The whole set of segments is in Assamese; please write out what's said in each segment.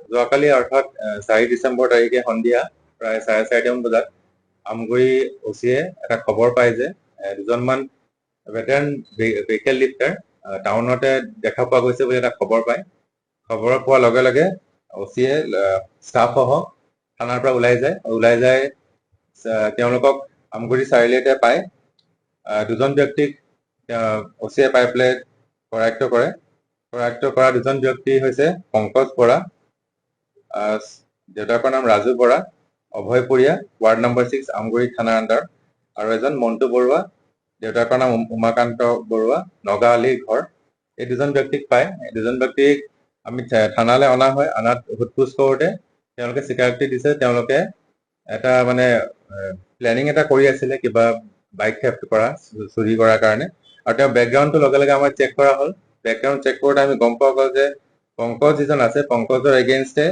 যোৱাকালি অৰ্থাৎ 4 ডিচেম্বৰ তাৰিখে সন্ধিয়া প্ৰায় 4:30 বজাত আমগুৰি অচিয়ে এটা খবৰ পায় যে দুজনমান ভেটেৰান ভেহিকেল লিফ্টাৰ টাউনতে দেখা পোৱা গৈছে বুলি এটা খবৰ পায়। খবৰ পোৱাৰ লগে লগে অচিয়ে ষ্টাফসহ থানাৰ পৰা ওলাই যায় তেওঁলোকক আমগুৰি চাৰিআলিতে পায়। দুজন ব্যক্তিক অচিয়ে পাই পেলাই কৰায়ত্ব কৰা দুজন ব্যক্তি হৈছে পংকজ বৰা, দেউতাকৰ নাম ৰাজু বৰা, অভয়পুৰীয়া, ৱাৰ্ড নম্বৰ 6 আমগুৰি থানাৰ আণ্ডাৰ, আৰু এজন মন্টু বৰুৱা, দেউতাকৰ নাম উমাকান্ত বৰুৱা, নগা আলিৰ ঘৰ। এই দুজন ব্যক্তিক পায়। এই দুজন ব্যক্তিক আমি থানালৈ অনা হয়। অনাত সোধ-পোছ কৰোঁতে তেওঁলোকে স্বীকাৰোক্তি দিছে তেওঁলোকে এটা মানে প্লেনিং এটা কৰি আছিলে কিবা বাইক থেফ্ট কৰা, চুৰি কৰাৰ কাৰণে। আৰু তেওঁৰ বেকগ্ৰাউণ্ডটো লগে লগে আমাৰ চেক কৰা হ'ল। বেকগ্ৰাউণ্ড চেক কৰোঁতে আমি গম পোৱা গ'ল যে পংকজ যিজন আছে, পংকজৰ এগেইনষ্টে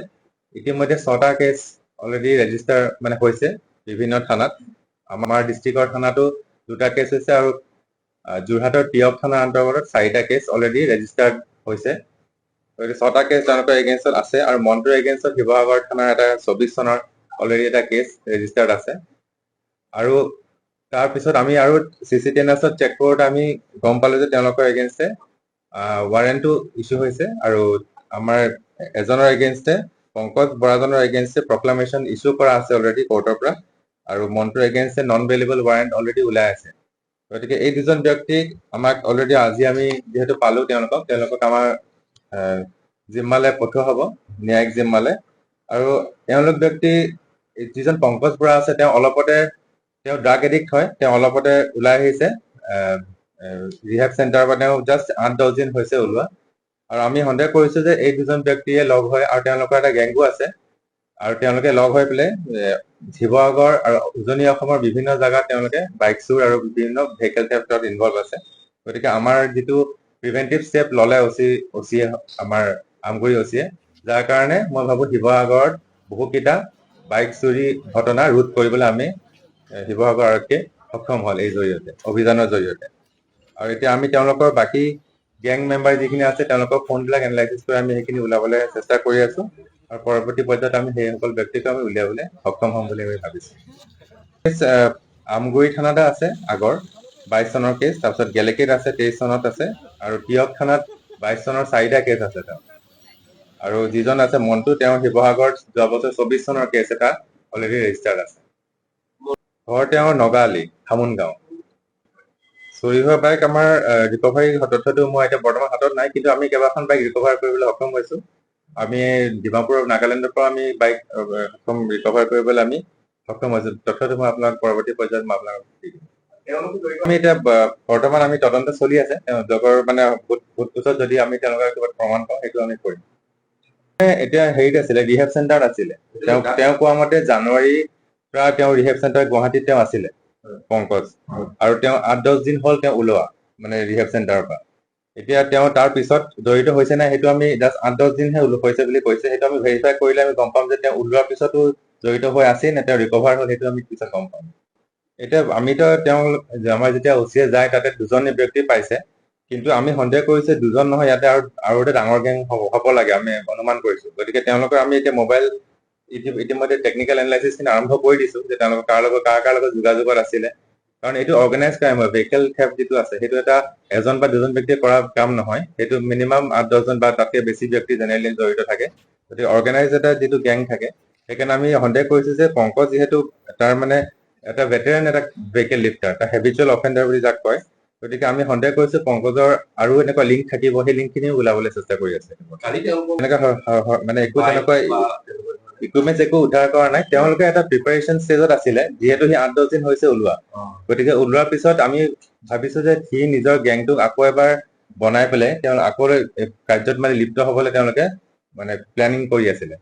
ইতিমধ্যে 6টা কেছ অলৰেডি ৰেজিষ্টাৰ মানে হৈছে বিভিন্ন থানাত। আমাৰ ডিষ্ট্ৰিক্টৰ থানাতো 2টা কেছ হৈছে আৰু যোৰহাটৰ টিয়ক থানাৰ অন্তৰ্গত 4টা কেছ অলৰেডি ৰেজিষ্টাৰ্ড হৈছে। গতিকে 6টা কেছ তেওঁলোকৰ এগেইনষ্টত আছে আৰু মন্টুৰ এগেইনষ্টত শিৱসাগৰ থানাৰ এটা 24 চনৰ অলৰেডি এটা কেছ ৰেজিষ্টাৰ্ড আছে। আৰু তাৰপিছত আমি আৰু CCTNSত চেক কৰোঁতে আমি গম পালোঁ যে তেওঁলোকৰ এগেইনষ্টে ৱাৰেণ্টটো ইছ্যু হৈছে আৰু আমাৰ এজনৰ এগেইনষ্টে পংকজ বৰাজনৰ এগেইনষ্টে প্ৰক্লামেশ্যন ইছ্যু কৰা আছে অলৰেডি কোৰ্টৰ পৰা, আৰু মন্টুৰ এগেইনষ্টে নন বেইলেবল ৱাৰেণ্ট অলৰেডি ওলাই আছে। গতিকে এই দুজন ব্যক্তিক আমাক অলৰেডি আজি আমি যিহেতু পালোঁ তেওঁলোকক আমাৰ জিম্মালে পঠোৱা হ'ব, ন্যায়িক জিম্মালে। আৰু এওঁলোক ব্যক্তি যিজন পংকজ বৰা আছে তেওঁ ড্ৰাগ এডিক্ট হয়। তেওঁ অলপতে ওলাই আহিছে ৰিহেব চেণ্টাৰৰ পৰা। তেওঁ জাষ্ট 8-10 দিন হৈছে ওলোৱা। আৰু আমি সন্দেহ কৰিছোঁ যে এই দুজন ব্যক্তিয়ে লগ হয় আৰু তেওঁলোকৰ এটা গেংগো আছে, আৰু তেওঁলোকে লগ হৈ পেলাই শিৱসাগৰ আৰু উজনি অসমৰ বিভিন্ন জাগাত তেওঁলোকে বাইক চুৰ আৰু বিভিন্ন ভেহিকেল থেফ্টত ইনভল্ভ আছে। গতিকে আমাৰ যিটো প্ৰিভেণ্টিভ ষ্টেপ ল'লে অচিয়ে আমাৰ আমগুৰি অচিয়ে, যাৰ কাৰণে মই ভাবোঁ শিৱসাগৰত বহুকেইটা বাইক চুৰি ঘটনা ৰোধ কৰিবলৈ আমি শিৱসাগৰ আৰক্ষীয়ে সক্ষম হ'ল এই অভিযানৰ জৰিয়তে। আৰু এতিয়া আমি তেওঁলোকৰ বাকী গেং মেম্বাৰ যিখিনি আছে তেওঁলোকৰ ফোনবিলাক এনালাইচিছ কৰি আমি সেইখিনি ওলাবলৈ চেষ্টা কৰি আছোঁ, আৰু পৰৱৰ্তী পৰ্যায়ত আমি সেইসকল ব্যক্তিকো আমি উলিয়াবলৈ সক্ষম হ'ম বুলি আমি ভাবিছোঁ। আমগুৰি থানাতে আছে আগৰ 22 চনৰ কেছ, তাৰপিছত গেলেকীত আছে 23 চনত আছে, আৰু টিয়ক থানাত 22 চনৰ 4টা কেছ আছে তেওঁ। আৰু যিজন আছে মন্টু, তেওঁ শিৱসাগৰত যোৱা বছৰ 24 চনৰ কেছ এটা অলৰেডি ৰেজিষ্টাৰ্ড আছে। ঘৰ তেওঁৰ নগাআলি থামুন গাঁও। চুৰি হোৱা বাইক আমাৰ ৰিকভাৰী তথ্যটো মই এতিয়া বৰ্তমান হাতত নাই, কিন্তু আমি কেইবাখন বাইক ৰিকভাৰ কৰিবলৈ সক্ষম হৈছোঁ। আমি ডিমাপুৰ নাগালেণ্ডৰ পৰা আমি বাইক ৰিকভাৰ কৰিবলৈ আমি সক্ষম হৈছোঁ। তথ্যটো মই আপোনাক পৰৱৰ্তী পৰ্যায়ত মই আপোনাক দি দিম। আমি এতিয়া বৰ্তমান আমি তদন্ত চলি আছে। তেওঁলোকৰ মানে সোধ-পোছত যদি আমি তেওঁলোকৰ কিবা প্ৰমাণ পাওঁ সেইটো আমি কৰিম। এতিয়া হেৰিত আছিলে, ৰিহেব চেণ্টাৰত আছিলে। তেওঁ কোৱা মতে জানুৱাৰীৰ পৰা তেওঁ ৰিহেব চেণ্টাৰ গুৱাহাটীত তেওঁ আছিলে পংকজ, আৰু তেওঁ 8-10 দিন হ'ল তেওঁ ওলোৱা মানে ৰিহেব চেণ্টাৰৰ পৰা। এতিয়া তেওঁ তাৰ পিছত জড়িত হৈছে নাই সেইটো আমি জাষ্ট 8-10 দিনহে হৈছে বুলি কৈছে। সেইটো আমি ভেৰিফাই কৰিলে আমি গম পাম যে তেওঁ ওলোৱাৰ পিছতো জড়িত হৈ আছে নে তেওঁ ৰিকভাৰ হ'ল, সেইটো আমি পিছত গম পাম। এতিয়া আমিতো আমাৰ যেতিয়া অচিয়ে যায় তাতে 2জনী ব্যক্তি পাইছে, কিন্তু আমি সন্দেহ কৰিছোঁ 2জন নহয়, ইয়াতে আৰু এটা ডাঙৰ গেং হ'ব লাগে আমি অনুমান কৰিছোঁ। গতিকে তেওঁলোকৰ আমি এতিয়া মোবাইল ইতিমধ্যে টেকনিকেল এনালাইচিছখিনি আৰম্ভ কৰি দিছোঁ যে তেওঁলোকৰ কাৰ লগত যোগাযোগত আছিলে। কাৰণ এইটো অৰ্গেনাইজ ক্ৰাইম হয়। ভেহিকেল থেফ্ট যিটো আছে সেইটো এটা এজন বা দুজন ব্যক্তিয়ে কৰা কাম নহয়, সেইটো মিনিমাম 8-10 জন বা তাতকৈ বেছি ব্যক্তি জেনেৰেলি জড়িত থাকে। গতিকে অৰ্গেনাইজ এটা যিটো গেং থাকে, সেইকাৰণে আমি সন্দেহ কৰিছোঁ যে পংকজ যিহেতু তাৰ মানে এটা ভেটেৰান এটা ভেহিকেল লিফ্টাৰ, এটা হেবিচুৱেল অফেণ্ডাৰ বুলি যাক কয়। গতিকে আমি সন্দেহ কৰিছোঁ পংকজৰ আৰু এনেকুৱা লিংক থাকিব, সেই লিংকখিনিও ওলাবলৈ চেষ্টা কৰি আছে। এনেকুৱা মানে একো তেনেকুৱা ইকুইপমেণ্টছ একো উদ্ধাৰ কৰা নাই। তেওঁলোকে এটা প্ৰিপাৰেশ্যন ষ্টেজত আছিলে, যিহেতু সি 8-10 দিন হৈছে ওলোৱা। গতিকে ওলোৱাৰ পিছত আমি ভাবিছোঁ যে সি নিজৰ গেংটোক আকৌ এবাৰ বনাই পেলাই তেওঁ আকৌ কাৰ্যত মানে লিপ্ত হ'বলৈ তেওঁলোকে মানে প্লেনিং কৰি আছিলে।